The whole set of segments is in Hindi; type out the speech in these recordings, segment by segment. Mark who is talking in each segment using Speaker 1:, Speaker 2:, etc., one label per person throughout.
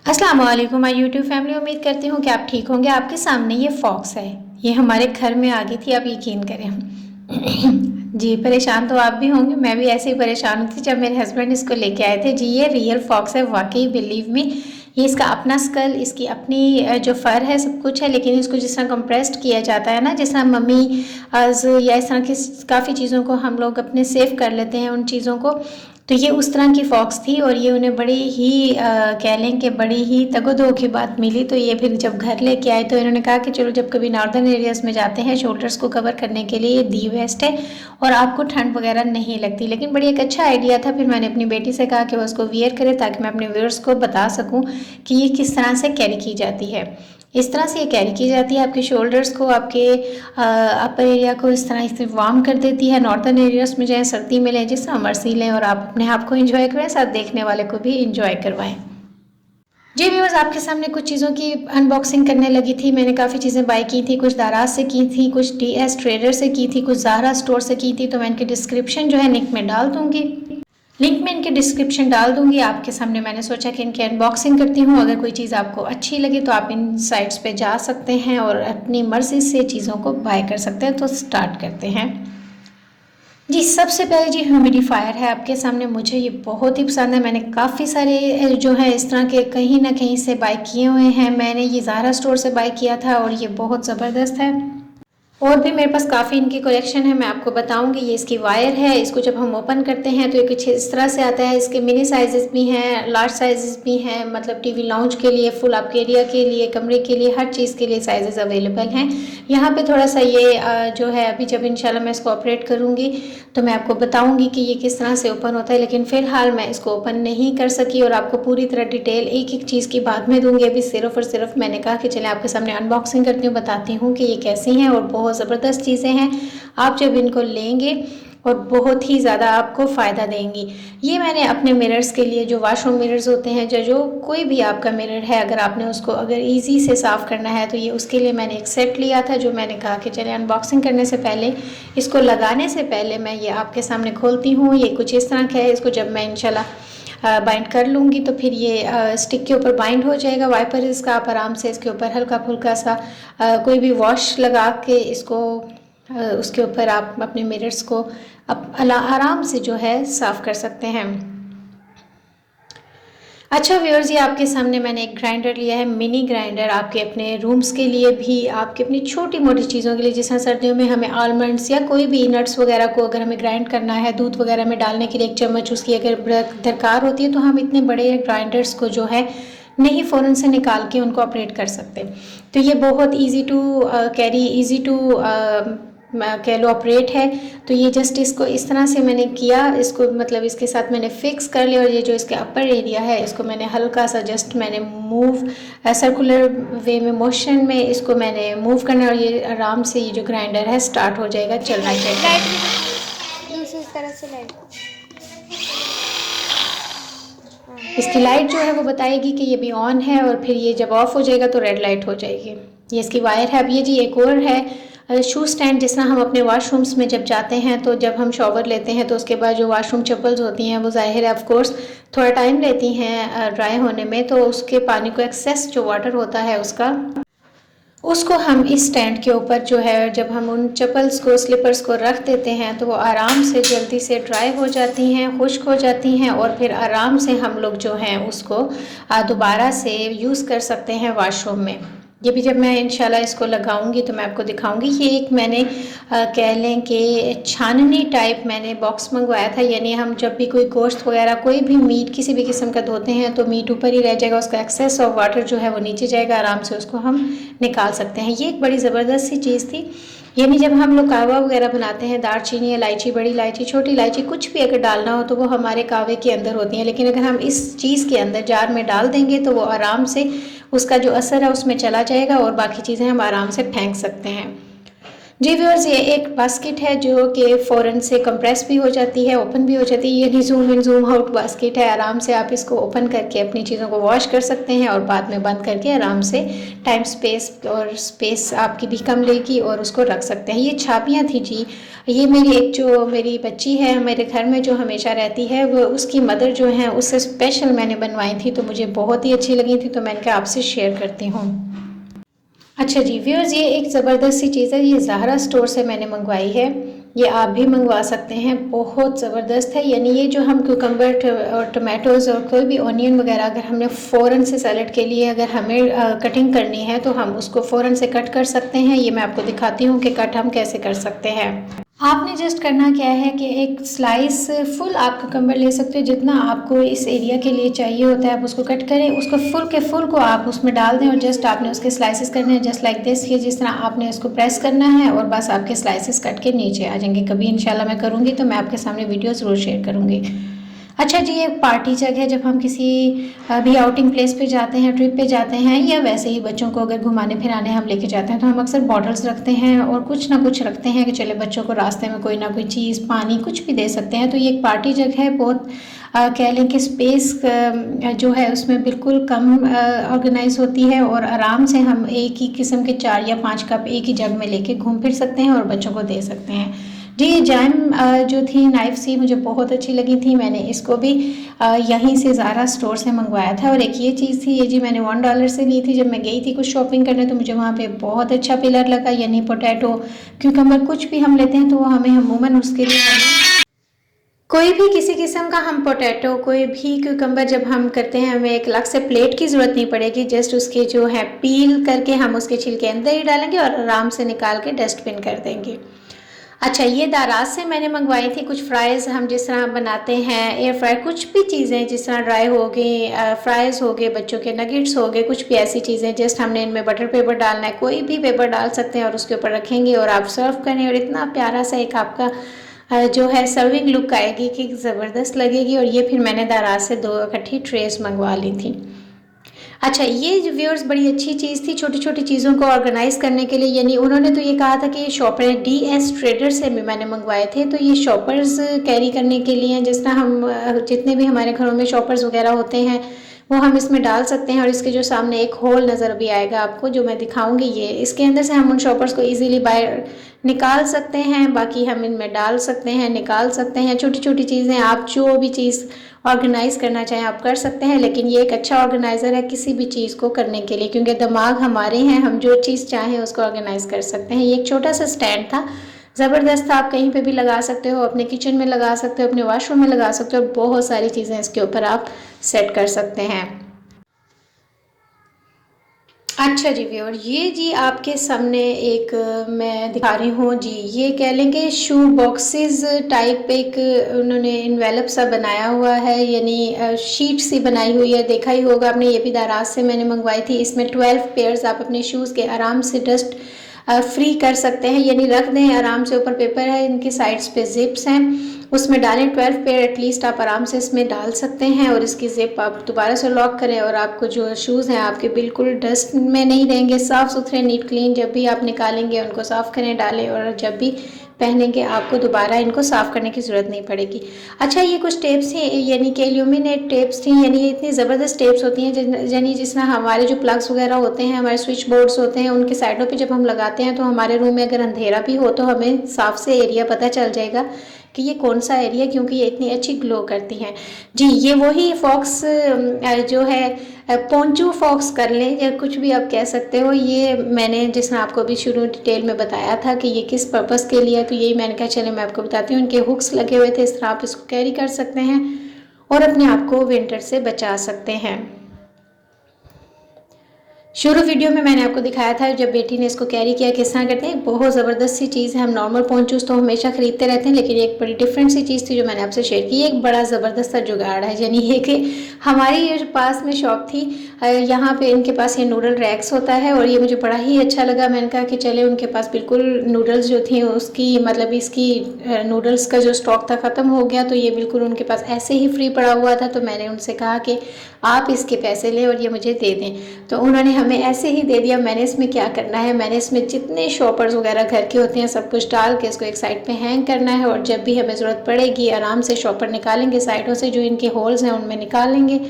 Speaker 1: अस्सलाम वालेकुम माय यूट्यूब फैमिली। उम्मीद करती हूँ कि आप ठीक होंगे। आपके सामने ये फॉक्स है, ये हमारे घर में आ गई थी, आप यकीन करें। जी परेशान तो आप भी होंगे, मैं भी ऐसे ही परेशान हुई थी जब मेरे हस्बैंड इसको लेके आए थे। जी ये रियल फॉक्स है, वाकई बिलीव मी। ये इसका अपना स्कल, इसकी अपनी जो फ़र है, सब कुछ है, लेकिन इसको जिस तरह कंप्रेस्ड किया जाता है ना, जिस तरह मम्मी या इस तरह की काफ़ी चीज़ों को हम लोग अपने सेव कर लेते हैं उन चीज़ों को, तो ये उस तरह की फॉक्स थी और ये उन्हें बड़ी ही कह लें कि बड़ी ही तगोदो की बात मिली। तो ये फिर जब घर लेके आए तो इन्होंने कहा कि चलो जब कभी नॉर्दर्न एरियाज़ में जाते हैं शोल्डर्स को कवर करने के लिए ये दी बेस्ट है और आपको ठंड वगैरह नहीं लगती। लेकिन बड़ी एक अच्छा आइडिया था। फिर मैंने अपनी बेटी से कहा कि वो उसको वियर करे ताकि मैं अपने व्यूअर्स को बता सकूँ कि ये किस तरह से कैरी की जाती है। इस तरह से ये कैरी की जाती है, आपके शोल्डर्स को, आपके अपर एरिया को इस तरह से वार्म कर देती है। नॉर्थर्न एरियाज में जाएँ, सर्दी में लें, जिस तरह मर्जी लें और आप अपने आप को एंजॉय करें, साथ देखने वाले को भी एंजॉय करवाएं। जी व्यूअर्स, आपके सामने कुछ चीज़ों की अनबॉक्सिंग करने लगी थी। मैंने काफ़ी चीज़ें बाय की थी, कुछ दाराज से की थी, कुछ DS ट्रेडर से की थी, कुछ ज़ारा स्टोर से की थी। तो मैं इनकी डिस्क्रिप्शन जो है लिंक में डाल दूँगी, लिंक में इनके डिस्क्रिप्शन डाल दूंगी। आपके सामने मैंने सोचा कि इनकी अनबॉक्सिंग करती हूँ। अगर कोई चीज़ आपको अच्छी लगे तो आप इन साइट्स पे जा सकते हैं और अपनी मर्ज़ी से चीज़ों को बाय कर सकते हैं। तो स्टार्ट करते हैं। जी सबसे पहले जी ह्यूमिडिफायर है आपके सामने। मुझे ये बहुत ही पसंद है। मैंने काफ़ी सारे जो है इस तरह के कहीं ना कहीं से बाय किए हुए हैं। मैंने ये ज़ारा स्टोर से बाय किया था और ये बहुत ज़बरदस्त है। और भी मेरे पास काफ़ी इनकी कलेक्शन है, मैं आपको बताऊंगी। ये इसकी वायर है, इसको जब हम ओपन करते हैं तो ये कुछ इस तरह से आता है। इसके मिनी साइजेस भी हैं, लार्ज साइजेस भी हैं, मतलब टीवी लाउंज के लिए, फुल आपके एरिया के लिए, कमरे के लिए, हर चीज़ के लिए साइजेस अवेलेबल हैं। यहाँ पे थोड़ा सा ये जो है, अभी जब इंशाल्लाह मैं इसको ऑपरेट करूँगी तो मैं आपको बताऊँगी कि ये किस तरह से ओपन होता है। लेकिन फ़िलहाल मैं इसको ओपन नहीं कर सकी और आपको पूरी तरह डिटेल एक एक चीज़ की बाद में दूँगी। अभी सिर्फ और सिर्फ मैंने कहा कि चले आपके सामने अनबॉक्सिंग करती हूँ, बताती हूँ कि ये कैसी हैं। और बहुत ज़बरदस्त चीज़ें हैं, आप जब इनको लेंगे और बहुत ही ज़्यादा आपको फ़ायदा देंगी। ये मैंने अपने मिरर्स के लिए, जो वॉशरूम मिरर्स होते हैं, जो कोई भी आपका मिरर है, अगर आपने उसको अगर इजी से साफ़ करना है तो ये उसके लिए मैंने एक सेट लिया था, जो मैंने कहा कि चले अनबॉक्सिंग करने से पहले, इसको लगाने से पहले मैं ये आपके सामने खोलती हूँ। ये कुछ इस तरह का है। इसको जब मैं इंशाल्लाह बाइंड कर लूँगी तो फिर ये स्टिक के ऊपर बाइंड हो जाएगा। वाइपर इसका, आप आराम से इसके ऊपर हल्का फुल्का सा कोई भी वॉश लगा के इसको उसके ऊपर आप अपने मिरर्स को आराम से जो है साफ़ कर सकते हैं। अच्छा व्यूअर्स, ये आपके सामने मैंने एक ग्राइंडर लिया है, मिनी ग्राइंडर। आपके अपने रूम्स के लिए भी, आपके अपनी छोटी मोटी चीज़ों के लिए, जिस तरह सर्दियों में हमें आलमंड्स या कोई भी नट्स वगैरह को अगर हमें ग्राइंड करना है, दूध वगैरह में डालने के लिए एक चम्मच उसकी अगर दरकार होती है, तो हम इतने बड़े ग्राइंडर्स को जो है नहीं फ़ौरन से निकाल के उनको ऑपरेट कर सकते। तो ये बहुत easy to carry, easy to कह लो ऑपरेट है। तो ये जस्ट इसको इस तरह से मैंने किया, इसको मतलब इसके साथ मैंने फिक्स कर लिया। और ये जो इसके अपर एरिया है, इसको मैंने हल्का सा जस्ट मैंने मूव, सर्कुलर वे में, मोशन में इसको मैंने मूव करना, और ये आराम से ये जो ग्राइंडर है स्टार्ट हो जाएगा, चलना चाहिए।
Speaker 2: दूसरी तरह से लाइट।
Speaker 1: इसकी लाइट जो है वो बताएगी कि ये भी ऑन है, और फिर ये जब ऑफ हो जाएगा तो रेड लाइट हो जाएगी। ये इसकी वायर है। अब ये जी एक और है शू स्टैंड। जिस तरह हम अपने वॉशरूम्स में जब जाते हैं तो जब हम शॉवर लेते हैं तो उसके बाद जो वॉशरूम चप्पल्स होती हैं वो ज़ाहिर है ऑफ कोर्स थोड़ा टाइम लेती हैं ड्राई होने में, तो उसके पानी को एक्सेस जो वाटर होता है उसको हम इस स्टैंड के ऊपर जो है, जब हम उन चप्पल्स को, स्लीपर्स को रख देते हैं तो वो आराम से जल्दी से ड्राई हो जाती हैं, खुश्क हो जाती हैं, और फिर आराम से हम लोग जो हैं उसको दोबारा से यूज़ कर सकते हैं वॉशरूम में। ये भी जब मैं इंशाल्लाह इसको लगाऊंगी तो मैं आपको दिखाऊंगी। ये एक मैंने कह लें कि छाननी टाइप मैंने बॉक्स मंगवाया था। यानी हम जब भी कोई गोश्त वगैरह, कोई भी मीट किसी भी किस्म का धोते हैं तो मीट ऊपर ही रह जाएगा, उसका एक्सेस ऑफ वाटर जो है वो नीचे जाएगा, आराम से उसको हम निकाल सकते हैं। ये एक बड़ी ज़बरदस्त सी चीज़ थी। यानी जब हम लोग कहवा वगैरह बनाते हैं, दालचीनी, इलायची, बड़ी इलायची, छोटी इलायची, कुछ भी अगर डालना हो तो वो हमारे कहवे के अंदर होती हैं। लेकिन अगर हम इस चीज़ के अंदर जार में डाल देंगे तो वो आराम से उसका जो असर है उसमें चला जाएगा और बाकी चीज़ें हम आराम से फेंक सकते हैं। जी व्यूअर्स, ये एक बास्केट है जो कि फ़ौरन से कंप्रेस भी हो जाती है, ओपन भी हो जाती है। ये नहीं zoom in zoom out basket है, आराम से आप इसको ओपन करके अपनी चीज़ों को वॉश कर सकते हैं और बाद में बंद करके आराम से टाइम स्पेस आपकी भी कम लेगी और उसको रख सकते हैं। ये छापियाँ थी जी, ये मेरी बच्ची है मेरे घर में जो हमेशा रहती है, वो उसकी मदर जो है उससे स्पेशल मैंने बनवाई थी, तो मुझे बहुत ही अच्छी लगी थी, तो मैंने कहा आपसे शेयर करती हूँ। अच्छा जी व्यूअर्स, ये एक ज़बरदस्त सी चीज़ है, ये ज़ाहरा स्टोर से मैंने मंगवाई है। ये आप भी मंगवा सकते हैं, बहुत ज़बरदस्त है। यानी ये जो हम क्यूकम्बर और टमाटोज़ और कोई भी ऑनियन वगैरह अगर हमने फ़ौरन से सैलड के लिए अगर हमें कटिंग करनी है तो हम उसको फ़ौरन से कट कर सकते हैं। ये मैं आपको दिखाती हूँ कि कट हम कैसे कर सकते हैं। आपने जस्ट करना क्या है कि एक स्लाइस फुल आप क्यूकम्बर ले सकते हो, जितना आपको इस एरिया के लिए चाहिए होता है आप उसको कट करें, उसको फुल के फुल को आप उसमें डाल दें और जस्ट आपने उसके स्लाइसेस करने हैं, जस्ट लाइक दिस। ये जिस तरह आपने इसको प्रेस करना है और बस आपके स्लाइसेस कट के नीचे आ जाएंगे। कभी इंशाल्लाह मैं करूँगी तो मैं आपके सामने वीडियो ज़रूर शेयर करूँगी। अच्छा जी, एक पार्टी जग है, जब हम किसी भी आउटिंग प्लेस पे जाते हैं, ट्रिप पे जाते हैं, या वैसे ही बच्चों को अगर घुमाने फिराने हम लेके जाते हैं तो हम अक्सर बॉटल्स रखते हैं और कुछ ना कुछ रखते हैं कि चले बच्चों को रास्ते में कोई ना कोई चीज़, पानी, कुछ भी दे सकते हैं। तो ये एक पार्टी जग है, बहुत कह लें कि स्पेस जो है उसमें बिल्कुल कम ऑर्गेनाइज होती है और आराम से हम एक ही किस्म के 4 या 5 कप एक ही जग में लेके घूम फिर सकते हैं और बच्चों को दे सकते हैं। जी, ये जैम जो थी नाइफ सी, मुझे बहुत अच्छी लगी थी। मैंने इसको भी यहीं से ज़ारा स्टोर से मंगवाया था। और एक ये चीज़ थी, ये जी मैंने $1 से ली थी। जब मैं गई थी कुछ शॉपिंग करने तो मुझे वहाँ पे बहुत अच्छा पिलर लगा, यानी पोटैटो, क्यूकम्बर कुछ भी हम लेते हैं तो वो हमें अमूमन उसके लिए कोई भी किसी किस्म का हम पोटैटो, कोई भी क्यूकम्बर जब हम करते हैं हमें एक अलग से प्लेट की ज़रूरत नहीं पड़ेगी। जस्ट उसके जो है पील करके हम उसके छिलके अंदर ही डालेंगे और आराम से निकाल के डस्टबिन कर देंगे। अच्छा, ये दाराज से मैंने मंगवाई थी कुछ फ्राइज़, हम जिस तरह बनाते हैं एयर फ्राई, कुछ भी चीज़ें जिस तरह ड्राई हो गई, फ्राइज़ हो गए, बच्चों के नगेट्स हो गए, कुछ भी ऐसी चीज़ें, जस्ट हमने इनमें बटर पेपर डालना है, कोई भी पेपर डाल सकते हैं और उसके ऊपर रखेंगे और आप सर्व करें और इतना प्यारा सा एक आपका जो है सर्विंग लुक आएगी कि ज़बरदस्त लगेगी। और ये फिर मैंने दाराज से 2 इकट्ठी ट्रेस मंगवा ली थी। अच्छा, ये व्यूअर्स बड़ी अच्छी चीज़ थी छोटी छोटी चीज़ों को ऑर्गेनाइज़ करने के लिए। यानी उन्होंने तो ये कहा था कि ये शॉपर DS ट्रेडर से भी मैंने मंगवाए थे, तो ये शॉपर्स कैरी करने के लिए, जिस तरह हम जितने भी हमारे घरों में शॉपर्स वगैरह होते हैं वो हम इसमें डाल सकते हैं। और इसके जो सामने एक होल नज़र भी आएगा आपको जो मैं दिखाऊंगी, ये इसके अंदर से हम उन शॉपर्स को इजीली बाहर निकाल सकते हैं। बाकी हम इनमें डाल सकते हैं, निकाल सकते हैं, छोटी छोटी चीज़ें आप जो भी चीज़ ऑर्गेनाइज़ करना चाहें आप कर सकते हैं। लेकिन ये एक अच्छा ऑर्गेनाइज़र है किसी भी चीज़ को करने के लिए, क्योंकि दिमाग हमारे हैं, हम जो चीज़ चाहें उसको ऑर्गेनाइज़ कर सकते हैं। ये एक छोटा सा स्टैंड था, ज़बरदस्त था, आप कहीं पे भी लगा सकते हो, अपने किचन में लगा सकते हो, अपने वॉशरूम में लगा सकते हो, बहुत सारी चीज़ें इसके ऊपर आप सेट कर सकते हैं। अच्छा जी व्यूअर, ये जी आपके सामने एक मैं दिखा रही हूँ जी, ये कह लेंगे शू बॉक्सेस टाइप एक उन्होंने इन्वेलप सा बनाया हुआ है, यानी शीट सी बनाई हुई है। देखा ही होगा आपने, ये भी दाराज से मैंने मंगवाई थी। इसमें 12 पेयर्स आप अपने शूज़ के आराम से डस्ट फ्री कर सकते हैं, यानी रख दें आराम से। ऊपर पेपर है, इनकी साइड्स पे जिप्स हैं, उसमें डालें। 12 पेयर एटलीस्ट आप आराम से इसमें डाल सकते हैं और इसकी जिप आप दोबारा से लॉक करें और आपको जो शूज़ हैं आपके बिल्कुल डस्ट में नहीं रहेंगे, साफ़ सुथरे, नीट क्लीन। जब भी आप निकालेंगे उनको साफ़ करें, डालें, और जब भी पहनेंगे आपको दोबारा इनको साफ़ करने की ज़रूरत नहीं पड़ेगी। अच्छा, ये कुछ टेप्स हैं, यानी कि एल्यूमिनेट टेप्स थी, यानी ये इतनी ज़बरदस्त टेप्स होती हैं, यानी जिस तरह हमारे जो प्लग्स वगैरह होते हैं, हमारे स्विच बोर्ड्स होते हैं, उनके साइडों पे जब हम लगाते हैं तो हमारे रूम में अगर अंधेरा भी हो तो हमें साफ से एरिया पता चल जाएगा कि ये कौन सा एरिया, क्योंकि ये इतनी अच्छी ग्लो करती हैं जी। ये वही फॉक्स जो है पोंचू फॉक्स कर लें या कुछ भी आप कह सकते हो। ये मैंने जिस तरह आपको अभी शुरू डिटेल में बताया था कि ये किस पर्पज़ के लिए है, तो यही मैंने कहा चले मैं आपको बताती हूँ। इनके हुक्स लगे हुए थे, इस तरह आप इसको कैरी कर सकते हैं और अपने आप को विंटर से बचा सकते हैं। शुरू वीडियो में मैंने आपको दिखाया था जब बेटी ने इसको कैरी किया किस तरह करते हैं, बहुत ज़बरदस्त सी चीज़ है। हम नॉर्मल पोंचूस तो हमेशा खरीदते रहते हैं, लेकिन एक बड़ी डिफरेंट सी चीज़ थी जो मैंने आपसे शेयर की। एक बड़ा ज़बरदस्त सा जुगाड़ है, यानी ये कि हमारी ये जो पास में शॉप थी, यहाँ पे इनके पास ये नूडल रैक्स होता है और ये मुझे बड़ा ही अच्छा लगा। मैंने कहा कि चले, उनके पास बिल्कुल नूडल्स जो थी उसकी मतलब इसकी नूडल्स का जो स्टॉक था ख़त्म हो गया, तो ये बिल्कुल उनके पास ऐसे ही फ्री पड़ा हुआ था। तो मैंने उनसे कहा कि आप इसके पैसे लें और ये मुझे दे दें, तो उन्होंने हमें ऐसे ही दे दिया। मैंने इसमें क्या करना है, मैंने इसमें जितने शॉपर्स वगैरह घर के होते हैं सब कुछ डाल के इसको एक साइड पे हैंग करना है, और जब भी हमें ज़रूरत पड़ेगी आराम से शॉपर निकालेंगे, साइडों से जो इनके होल्स हैं उनमें निकाल लेंगे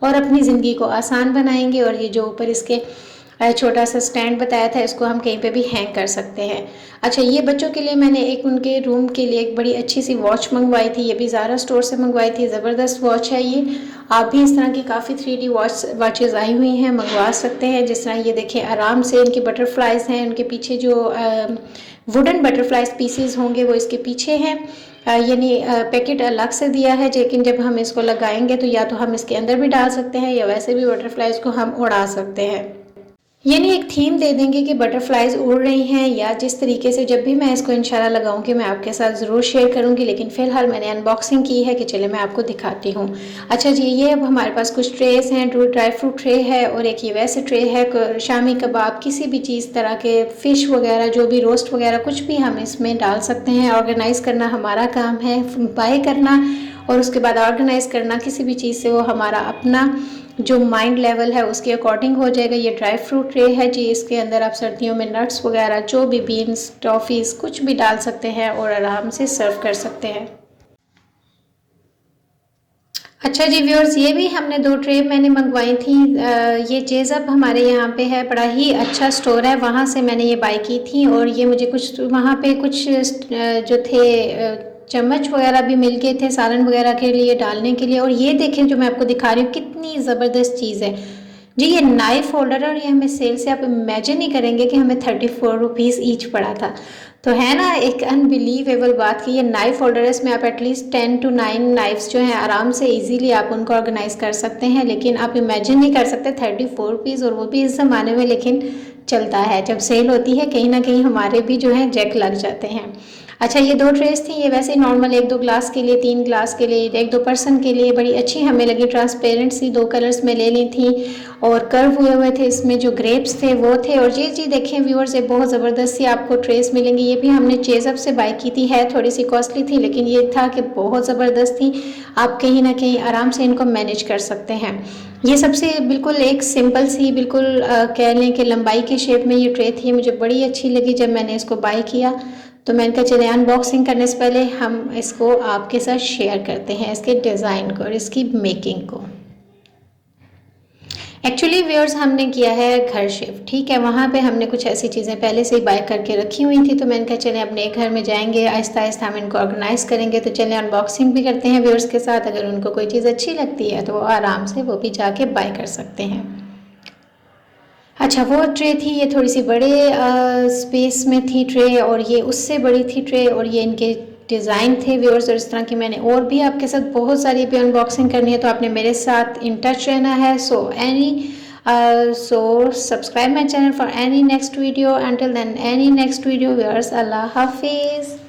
Speaker 1: और अपनी ज़िंदगी को आसान बनाएंगे। और ये जो ऊपर इसके छोटा सा स्टैंड बताया था, इसको हम कहीं पे भी हैंग कर सकते हैं। अच्छा, ये बच्चों के लिए मैंने एक उनके रूम के लिए एक बड़ी अच्छी सी वॉच मंगवाई थी। ये भी ज़ारा स्टोर से मंगवाई थी। ज़बरदस्त वॉच है ये। आप भी इस तरह की काफ़ी 3D वॉचेज़ आई हुई हैं, मंगवा सकते हैं। जिस तरह ये देखें, आराम से इनके बटरफ्लाइज हैं, उनके पीछे जो वुडन बटरफ्लाइज पीसीज होंगे वो इसके पीछे हैं। यानी पैकेट अलग से दिया है, लेकिन जब हम इसको लगाएंगे तो या तो हम इसके अंदर भी डाल सकते हैं या वैसे भी बटरफ्लाइज को हम उड़ा सकते हैं। यानी एक थीम दे देंगे कि बटरफ्लाइज उड़ रही हैं, या जिस तरीके से जब भी मैं इसको इंशाल्लाह लगाऊंगी मैं आपके साथ ज़रूर शेयर करूंगी। लेकिन फ़िलहाल मैंने अनबॉक्सिंग की है कि चले मैं आपको दिखाती हूँ। अच्छा जी, ये अब हमारे पास कुछ ट्रेस हैं। ड्राई फ्रूट ट्रे है और एक ये वैसे ट्रे है। शामी कबाब, किसी भी चीज़ तरह के फ़िश वगैरह, जो भी रोस्ट वगैरह कुछ भी हम इसमें डाल सकते हैं। ऑर्गेनाइज़ करना हमारा काम है, बाय करना और उसके बाद ऑर्गेनाइज़ करना किसी भी चीज़ से, वो हमारा अपना जो माइंड लेवल है उसके अकॉर्डिंग हो जाएगा। ये ड्राई फ्रूट ट्रे है जी, इसके अंदर आप सर्दियों में नट्स वगैरह, जो भी बीन्स, टॉफ़ीज़ कुछ भी डाल सकते हैं और आराम से सर्व कर सकते हैं। अच्छा जी व्यूअर्स, ये भी हमने 2 ट्रे मैंने मंगवाई थी। ये जेज़अप हमारे यहाँ पे है, बड़ा ही अच्छा स्टोर है, वहाँ से मैंने ये बाय की थी। और ये मुझे कुछ वहाँ पे कुछ जो थे चम्मच वगैरह भी मिल गए थे सालन वगैरह के लिए डालने के लिए। और ये देखें जो मैं आपको दिखा रही हूँ, कितनी ज़बरदस्त चीज़ है जी। ये नाइफ होल्डर है और ये हमें सेल से, आप इमेजिन नहीं करेंगे कि हमें 34 रुपीज़ ईच पड़ा था। तो है ना एक अनबिलीवेबल बात कि ये नाइफ होल्डर है, इसमें आप एटलीस्ट 10 to 9 नाइफ्स जो हैं आराम से इजीली आप उनको ऑर्गेनाइज कर सकते हैं। लेकिन आप इमेजिन नहीं कर सकते 34 रुपीज़, और वो भी इस ज़माने में। लेकिन चलता है, जब सेल होती है कहीं ना कहीं हमारे भी जो है जैक लग जाते हैं। अच्छा, ये 2 ट्रेस थी। ये वैसे नॉर्मल 1-2 ग्लास के लिए, 3 ग्लास के लिए, 1-2 पर्सन के लिए बड़ी अच्छी हमें लगी। ट्रांसपेरेंट सी 2 कलर्स में ले ली थी और कर्व हुए हुए थे, इसमें जो ग्रेप्स थे वो थे। और ये जी देखें व्यूअर्स, ये बहुत ज़बरदस्त सी आपको ट्रेस मिलेंगी। ये भी हमने चेज़अप से बाय की थी, है थोड़ी सी कॉस्टली थी, लेकिन ये था कि बहुत ज़बरदस्त थी। आप कहीं ना कहीं आराम से इनको मैनेज कर सकते हैं। ये सबसे बिल्कुल एक सिंपल सी, बिल्कुल कह लें कि लंबाई के शेप में ये ट्रे थी। मुझे बड़ी अच्छी लगी जब मैंने इसको बाय किया, तो मैंने कहा चले अनबॉक्सिंग करने से पहले हम इसको आपके साथ शेयर करते हैं, इसके डिज़ाइन को और इसकी मेकिंग को। एक्चुअली व्यूअर्स, हमने किया है घर शिफ्ट, ठीक है। वहाँ पे हमने कुछ ऐसी चीज़ें पहले से ही बाय करके रखी हुई थी, तो मैंने कहा चले अपने घर में जाएंगे, आहिस्ता आहिस्ता हम इनको ऑर्गेनाइज़ करेंगे। तो चले अनबॉक्सिंग भी करते हैं व्यूअर्स के साथ। अगर उनको कोई चीज़ अच्छी लगती है तो वो आराम से वो भी जाके बाय कर सकते हैं। अच्छा, वो ट्रे थी, ये थोड़ी सी बड़े स्पेस में थी ट्रे, और ये उससे बड़ी थी ट्रे, और ये इनके डिज़ाइन थे व्यूअर्स। और इस तरह की मैंने और भी आपके साथ बहुत सारी भी अनबॉक्सिंग करनी है, तो आपने मेरे साथ इन टच रहना है। So subscribe my channel for any next video. Until then any next video viewers, अल्लाह हाफिज़।